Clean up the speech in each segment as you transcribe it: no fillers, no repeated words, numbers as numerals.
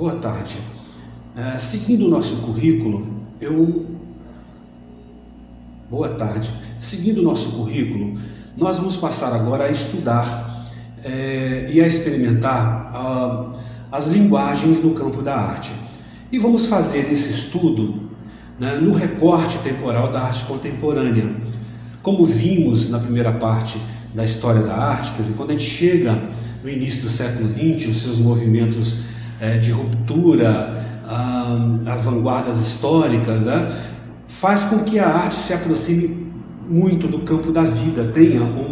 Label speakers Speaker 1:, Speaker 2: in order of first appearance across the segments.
Speaker 1: Boa tarde. Seguindo o nosso currículo, Boa tarde. Seguindo o nosso currículo, nós vamos passar agora a estudar e a experimentar as linguagens no campo da arte. E vamos fazer esse estudo, né, no recorte temporal da arte contemporânea. Como vimos na primeira parte da história da arte, quer dizer, quando a gente chega no início do século XX, os seus movimentos de ruptura, as vanguardas históricas, né, faz com que a arte se aproxime muito do campo da vida, tenha um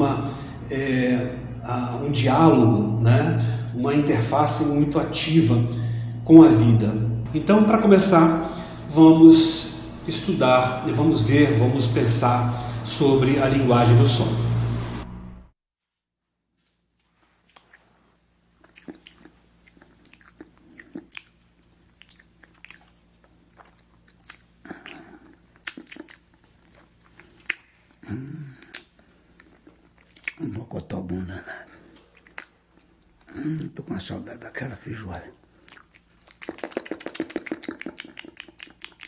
Speaker 1: diálogo, né, uma interface muito ativa com a vida. Então, para começar, vamos estudar, vamos pensar sobre a linguagem do som.
Speaker 2: Um mocotó bom danado. Tô com a saudade daquela feijoada.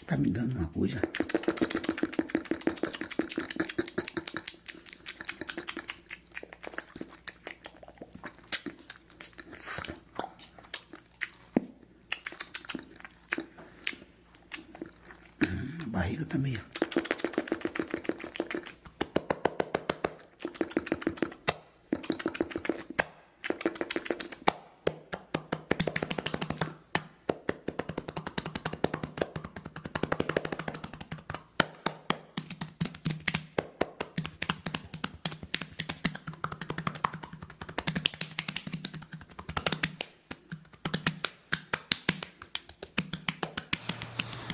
Speaker 2: Tá me dando uma coisa. A barriga também.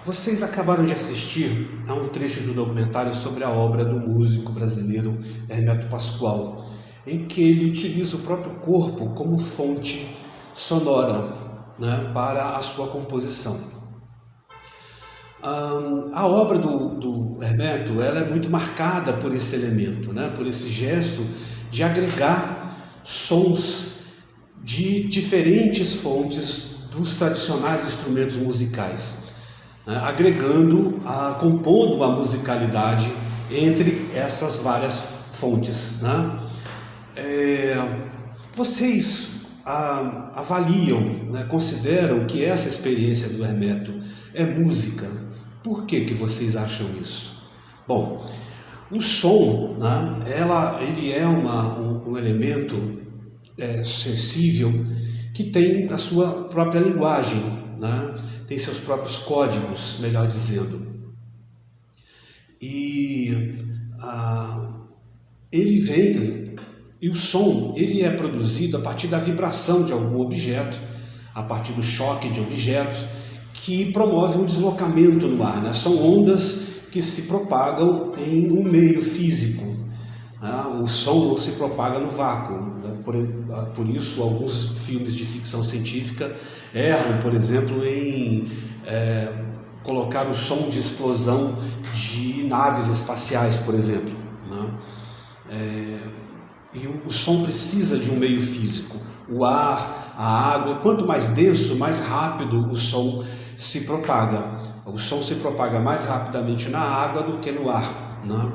Speaker 1: Vocês acabaram de assistir a um trecho do documentário sobre a obra do músico brasileiro Hermeto Pascoal, em que ele utiliza o próprio corpo como fonte sonora, né, para a sua composição. A obra do Hermeto, ela é muito marcada por esse elemento, né, por esse gesto de agregar sons de diferentes fontes dos tradicionais instrumentos musicais, agregando, compondo a musicalidade entre essas várias fontes, né? Vocês avaliam, né, consideram que essa experiência do Hermeto é música? Por que vocês acham isso? Bom, o som, né, ele é um elemento sensível que tem a sua própria linguagem, né? Tem seus próprios códigos, melhor dizendo. E o som ele é produzido a partir da vibração de algum objeto, a partir do choque de objetos, que promove um deslocamento no ar, né? São ondas que se propagam em um meio físico. O som não se propaga no vácuo, né? Por isso alguns filmes de ficção científica erram, por exemplo, em colocar o som de explosão de naves espaciais, por exemplo, né? E o som precisa de um meio físico, o ar, a água. Quanto mais denso, mais rápido o som se propaga. O som se propaga mais rapidamente na água do que no ar, né?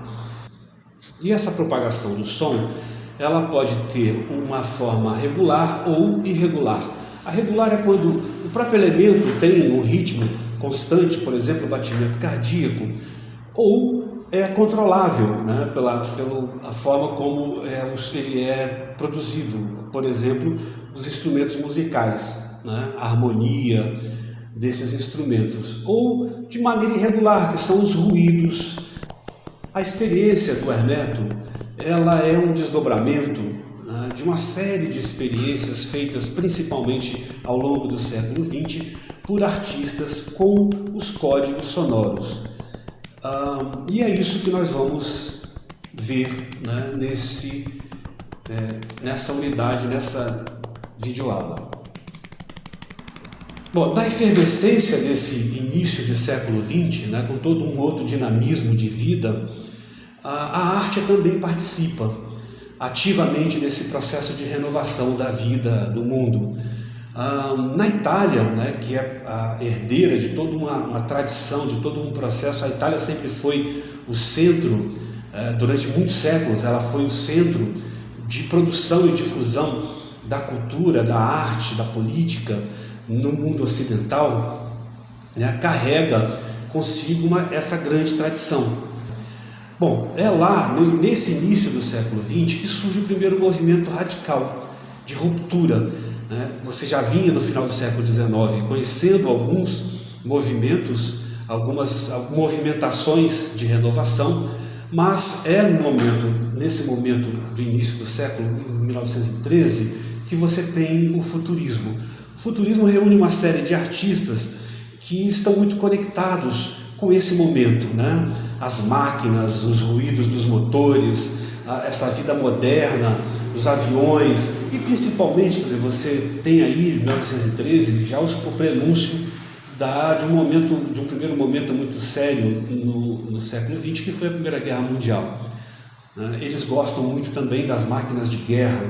Speaker 1: E essa propagação do som, ela pode ter uma forma regular ou irregular. A regular é quando o próprio elemento tem um ritmo constante, por exemplo, o batimento cardíaco, ou é controlável, né, pela forma como ele é produzido. Por exemplo, os instrumentos musicais, né, a harmonia desses instrumentos. Ou de maneira irregular, que são os ruídos. A experiência do Hermeto, ela é um desdobramento, né, de uma série de experiências feitas principalmente ao longo do século XX por artistas com os códigos sonoros. E é isso que nós vamos ver, né, nessa unidade, nessa videoaula. Bom, da efervescência desse início de século XX, né, com todo um outro dinamismo de vida, a arte também participa ativamente desse processo de renovação da vida, do mundo. Na Itália, né, que é a herdeira de toda uma tradição, de todo um processo, a Itália sempre foi o centro, durante muitos séculos, ela foi o centro de produção e difusão da cultura, da arte, da política no mundo ocidental, né, carrega consigo essa grande tradição. Bom, é lá, nesse início do século XX, que surge o primeiro movimento radical de ruptura. Você já vinha no final do século XIX conhecendo alguns movimentos, algumas movimentações de renovação, mas é nesse momento do início do século, em 1913, que você tem o futurismo. O futurismo reúne uma série de artistas que estão muito conectados com esse momento, né? As máquinas, os ruídos dos motores, essa vida moderna, os aviões e principalmente, quer dizer, você tem aí em 1913 já o prenúncio de um primeiro momento muito sério no século XX, que foi a Primeira Guerra Mundial. Eles gostam muito também das máquinas de guerra,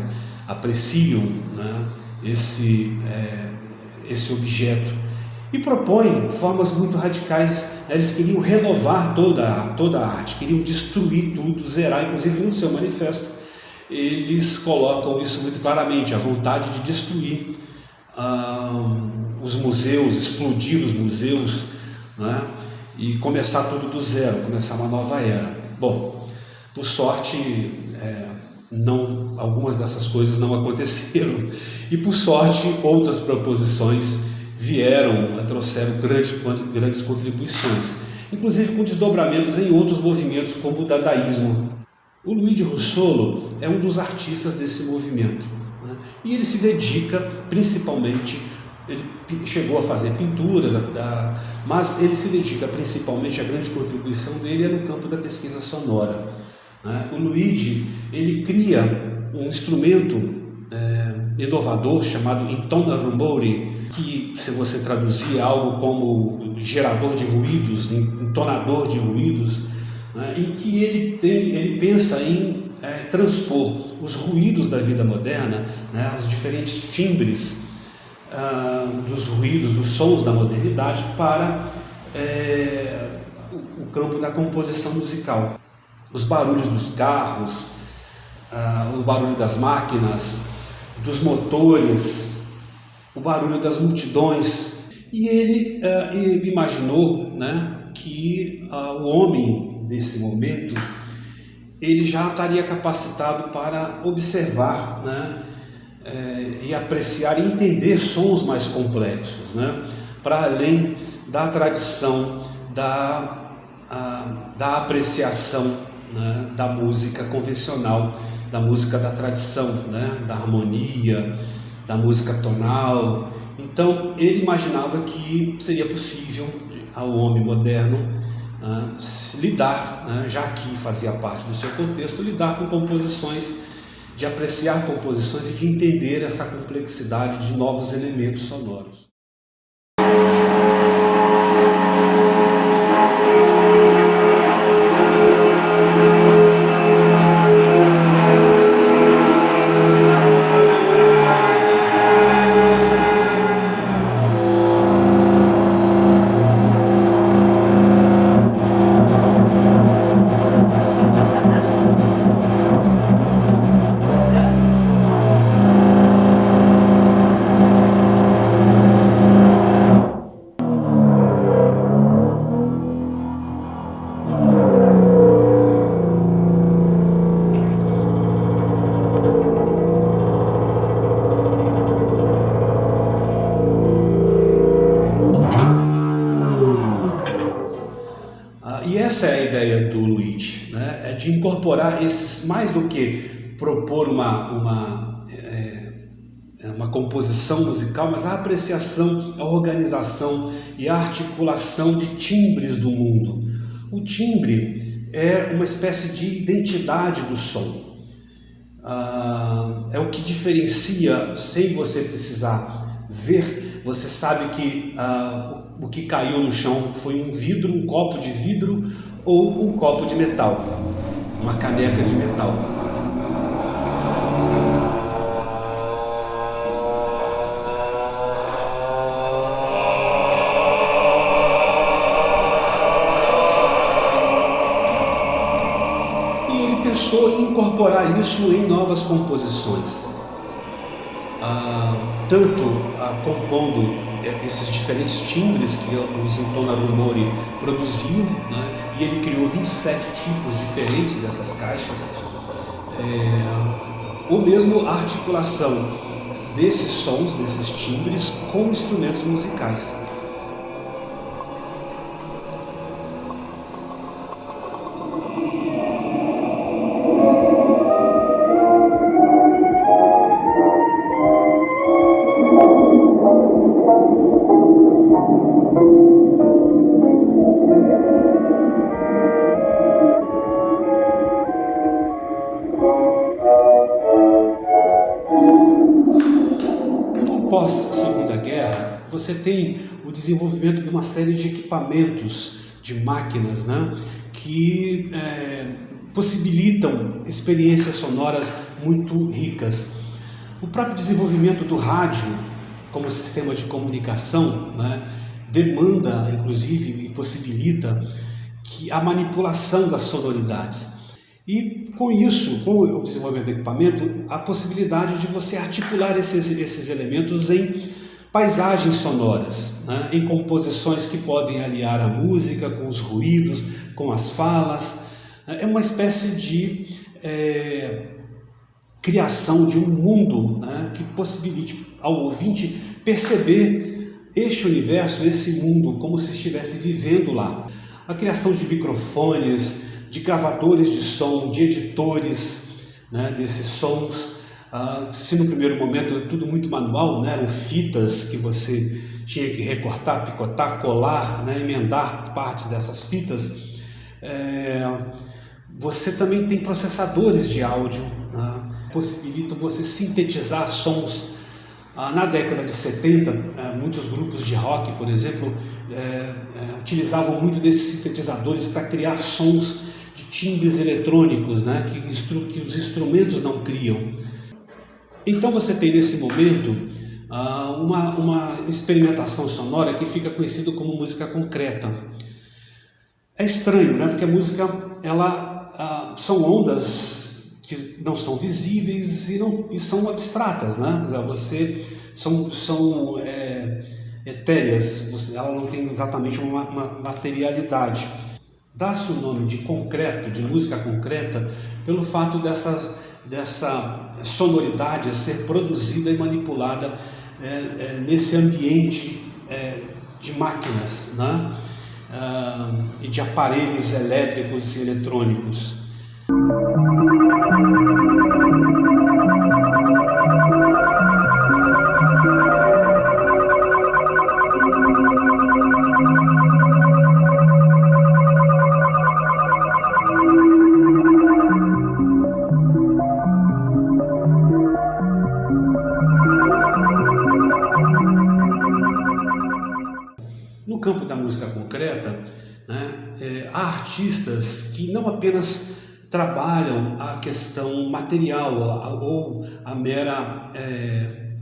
Speaker 1: apreciam, né, esse objeto e propõem formas muito radicais. Eles queriam renovar toda a arte, queriam destruir tudo, zerar, inclusive no seu manifesto eles colocam isso muito claramente, a vontade de destruir os museus, explodir os museus, né, e começar tudo do zero, começar uma nova era. Bom, por sorte, algumas dessas coisas não aconteceram e por sorte outras proposições trouxeram grandes contribuições, inclusive com desdobramentos em outros movimentos como o dadaísmo. O Luigi Russolo é um dos artistas desse movimento, né? E ele se dedica principalmente, ele chegou a fazer pinturas, mas ele se dedica principalmente, a grande contribuição dele é no campo da pesquisa sonora, né? O Luigi, ele cria um instrumento inovador chamado intonarumori, que se você traduzir algo como gerador de ruídos, entonador de ruídos, né, em que ele pensa em transpor os ruídos da vida moderna, né, os diferentes timbres dos ruídos, dos sons da modernidade para o campo da composição musical. Os barulhos dos carros, o barulho das máquinas, dos motores, o barulho das multidões. E ele imaginou, né, que o homem desse momento ele já estaria capacitado para observar, né, e apreciar e entender sons mais complexos, né, para além da tradição da apreciação, né, da música convencional, da música da tradição, né, da harmonia, da música tonal. Então ele imaginava que seria possível ao homem moderno lidar, né, já que fazia parte do seu contexto, lidar com composições, de apreciar composições e de entender essa complexidade de novos elementos sonoros. Essa é a ideia do Luigi, né? É de incorporar esses, mais do que propor uma composição musical, mas a apreciação, a organização e a articulação de timbres do mundo. O timbre é uma espécie de identidade do som. É o que diferencia, sem você precisar ver, você sabe que o que caiu no chão foi um vidro, um copo de vidro ou um copo de metal, uma caneca de metal. pensou em incorporar isso em novas composições, tanto compondo esses diferentes timbres que o Zinton Narumori produziu, né? E ele criou 27 tipos diferentes dessas caixas, ou mesmo a articulação desses sons, desses timbres com instrumentos musicais. Pós-Segunda Guerra, você tem o desenvolvimento de uma série de equipamentos, de máquinas, né, que possibilitam experiências sonoras muito ricas. O próprio desenvolvimento do rádio como sistema de comunicação, né, demanda, inclusive, e possibilita a manipulação das sonoridades. E com isso, com o desenvolvimento do equipamento, a possibilidade de você articular esses elementos em paisagens sonoras, né? Em composições que podem aliar a música com os ruídos, com as falas. É uma espécie de criação de um mundo, né, que possibilite ao ouvinte perceber este universo, esse mundo, como se estivesse vivendo lá. A criação de microfones, de gravadores de som, de editores, né, desses sons. Se no primeiro momento é tudo muito manual, né, eram fitas que você tinha que recortar, picotar, colar, né, emendar partes dessas fitas, você também tem processadores de áudio, né, possibilitam você sintetizar sons. Na década de 70, muitos grupos de rock, por exemplo, utilizavam muito desses sintetizadores para criar sons de timbres eletrônicos, né, que os instrumentos não criam. Então você tem nesse momento uma experimentação sonora que fica conhecido como música concreta. É estranho, né, porque a música são ondas que não são visíveis e são abstratas, né? São etéreas, ela não tem exatamente uma materialidade. Dá-se o nome de concreto, de música concreta, pelo fato dessa sonoridade ser produzida e manipulada nesse ambiente de máquinas, né? E de aparelhos elétricos e eletrônicos. No campo da música concreta, né, há artistas que não apenas trabalham a questão material ou a mera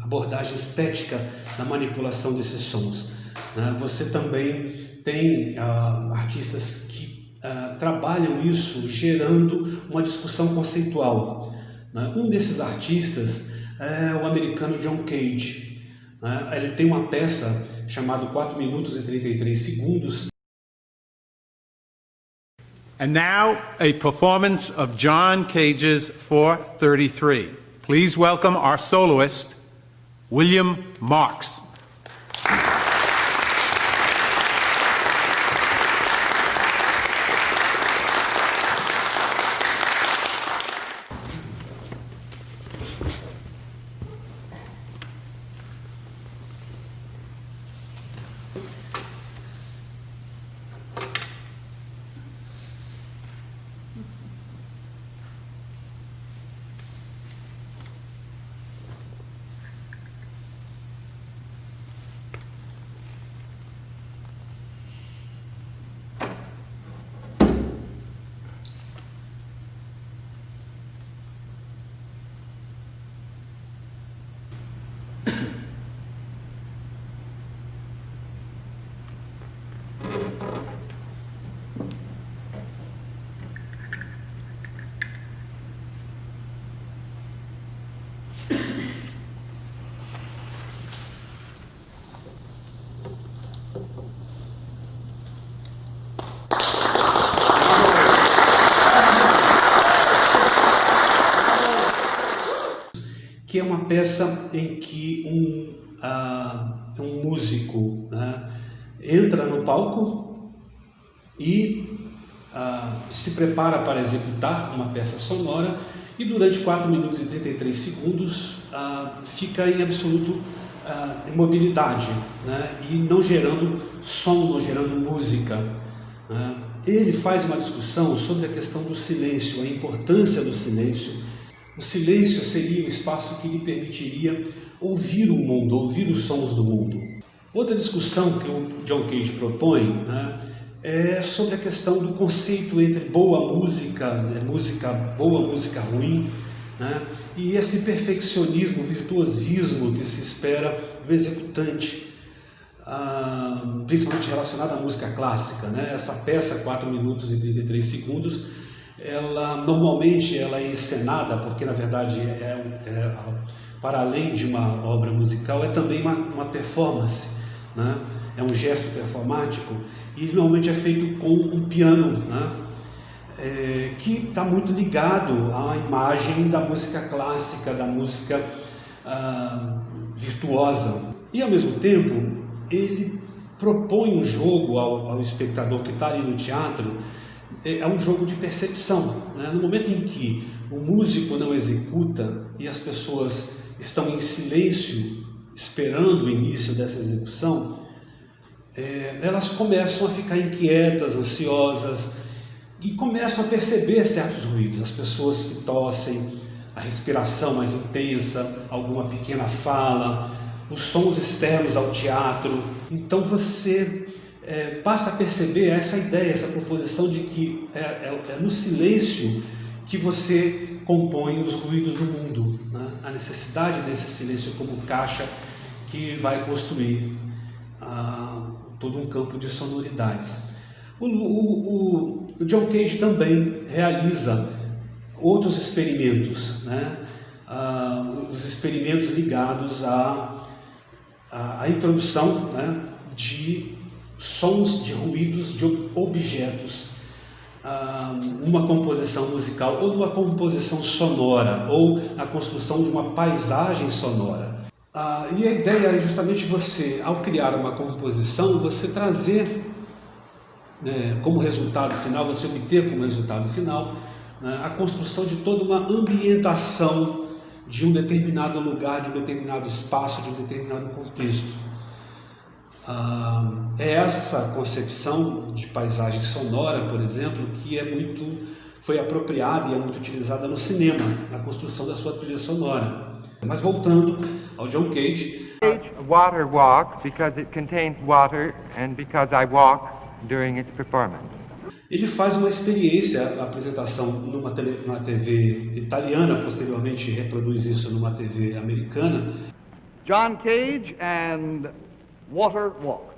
Speaker 1: abordagem estética da manipulação desses sons, né? Você também tem artistas que trabalham isso gerando uma discussão conceitual, né? Um desses artistas é o americano John Cage, né? Ele tem uma peça chamada 4 minutos e 33 segundos.
Speaker 3: And now, a performance of John Cage's 433. Please welcome our soloist, William Marks.
Speaker 1: que é uma peça em que um músico, né, entra no palco e se prepara para executar uma peça sonora e durante 4 minutos e 33 segundos fica em absoluto imobilidade, né, e não gerando som, não gerando música, né. Ele faz uma discussão sobre a questão do silêncio, a importância do silêncio. O silêncio seria o espaço que lhe permitiria ouvir o mundo, ouvir os sons do mundo. Outra discussão que o John Cage propõe, né, é sobre a questão do conceito entre boa música, boa música ruim, né, e esse perfeccionismo, virtuosismo que se espera do executante, principalmente relacionado à música clássica, né? Essa peça, 4 minutos e 33 segundos, normalmente ela é encenada, porque na verdade para além de uma obra musical, é também uma performance, né? É um gesto performático e normalmente é feito com um piano, né? Que está muito ligado à imagem da música clássica, da música virtuosa. E ao mesmo tempo, ele propõe um jogo ao espectador que está ali no teatro, é um jogo de percepção, né? No momento em que o músico não executa e as pessoas estão em silêncio, esperando o início dessa execução, elas começam a ficar inquietas, ansiosas e começam a perceber certos ruídos, as pessoas que tossem, a respiração mais intensa, alguma pequena fala, os sons externos ao teatro. Então você passa a perceber essa ideia, essa proposição de que é no silêncio que você compõe os ruídos do mundo, né? A necessidade desse silêncio como caixa que vai construir todo um campo de sonoridades. O John Cage também realiza outros experimentos, né? Os experimentos ligados à introdução, né, de sons, de ruídos, de objetos, uma composição musical ou numa composição sonora ou a construção de uma paisagem sonora. E a ideia é justamente você, ao criar uma composição, você trazer como resultado final, você obter como resultado final, né, a construção de toda uma ambientação de um determinado lugar, de um determinado espaço, de um determinado contexto. É essa concepção de paisagem sonora, por exemplo, que foi apropriada e é muito utilizada no cinema, na construção da sua trilha sonora. Mas voltando ao John Cage.
Speaker 4: Water walk because it contains water and because I walk during its performance.
Speaker 1: Ele faz uma experiência, a apresentação numa TV italiana, posteriormente reproduz isso numa TV americana.
Speaker 5: John Cage and Water Walk.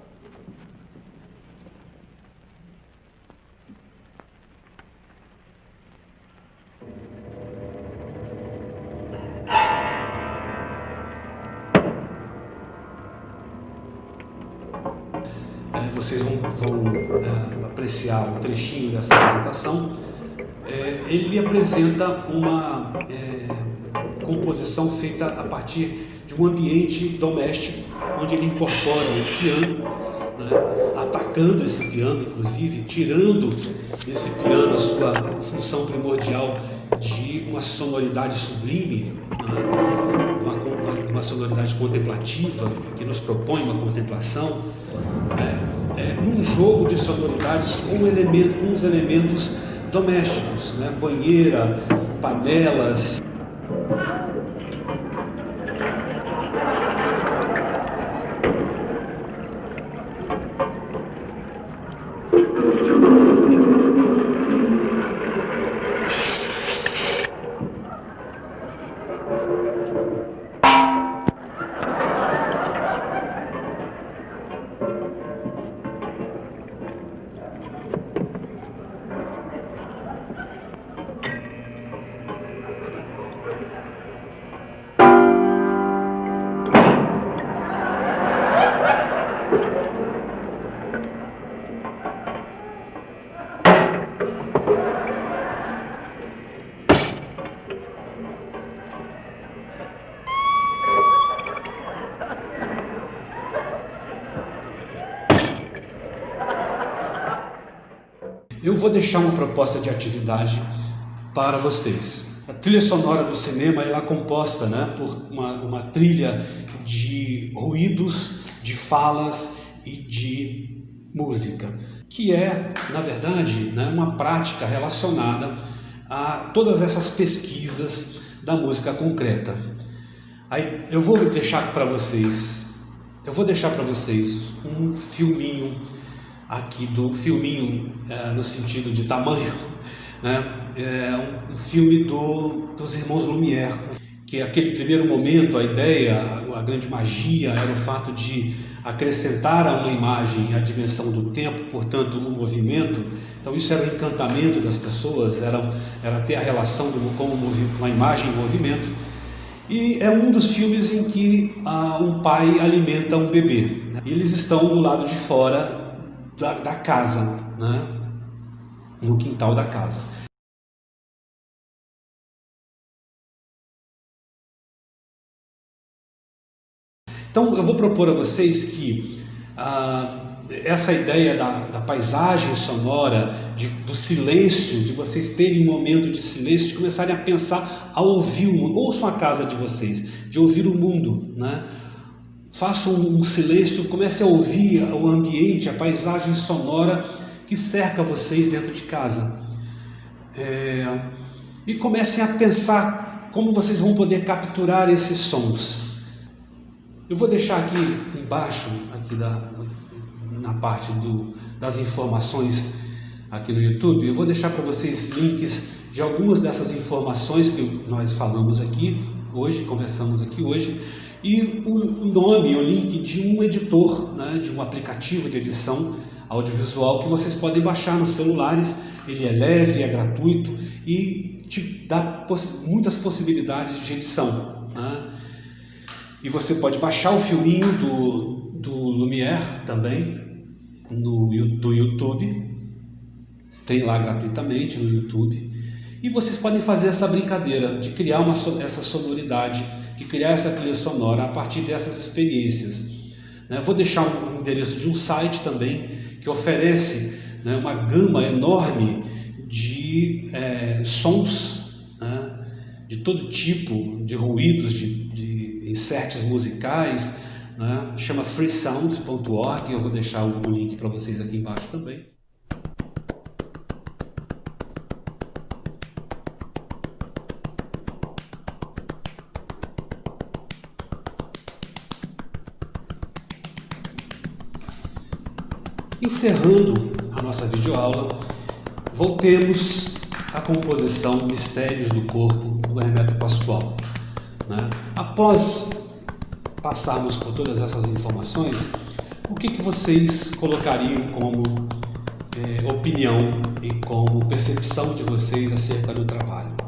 Speaker 1: Vocês vão apreciar um trechinho dessa apresentação. Ele apresenta uma composição feita a partir de um ambiente doméstico, onde ele incorpora o piano, né, atacando esse piano, inclusive, tirando desse piano a sua função primordial de uma sonoridade sublime, né, uma sonoridade contemplativa, que nos propõe uma contemplação, num jogo de sonoridades com uns elementos domésticos, né, banheira, panelas. eu vou deixar uma proposta de atividade para vocês. A trilha sonora do cinema ela é composta, né, por uma trilha de ruídos, de falas e de música, que é, na verdade, né, uma prática relacionada a todas essas pesquisas da música concreta. Aí eu vou deixar para vocês um filminho aqui do filminho no sentido de tamanho, né? Um filme dos irmãos Lumière, que aquele primeiro momento a ideia, a grande magia era o fato de acrescentar a uma imagem a dimensão do tempo, portanto o movimento. Então isso era o encantamento das pessoas, era ter a relação com uma imagem em movimento. E é um dos filmes em que um pai alimenta um bebê, né? Eles estão do lado de fora da casa, né? No quintal da casa. Então eu vou propor a vocês que essa ideia da paisagem sonora, do silêncio, de vocês terem um momento de silêncio, de começarem a pensar, a ouvir o mundo. Ouçam a casa de vocês, de ouvir o mundo, né? Façam um silêncio, comecem a ouvir o ambiente, a paisagem sonora que cerca vocês dentro de casa. E comecem a pensar como vocês vão poder capturar esses sons. Eu vou deixar aqui embaixo, aqui na parte das informações aqui no YouTube, eu vou deixar para vocês links de algumas dessas informações que nós falamos aqui hoje, conversamos aqui hoje, e o nome, o link de um editor, né, de um aplicativo de edição audiovisual que vocês podem baixar nos celulares. Ele é leve, é gratuito e te dá muitas possibilidades de edição, né? E você pode baixar o filminho do Lumière também do YouTube, tem lá gratuitamente no YouTube, e vocês podem fazer essa brincadeira de criar essa sonoridade, de criar essa trilha sonora a partir dessas experiências, né? Vou deixar um endereço de um site também que oferece, né, uma gama enorme de sons, né, de todo tipo, de ruídos, de inserts musicais, né? Chama freesound.org. Eu vou deixar o link para vocês aqui embaixo também. Encerrando a nossa videoaula, voltemos à composição Mistérios do Corpo do Hermeto Pascoal, né? Após passarmos por todas essas informações, o que vocês colocariam como opinião e como percepção de vocês acerca do trabalho?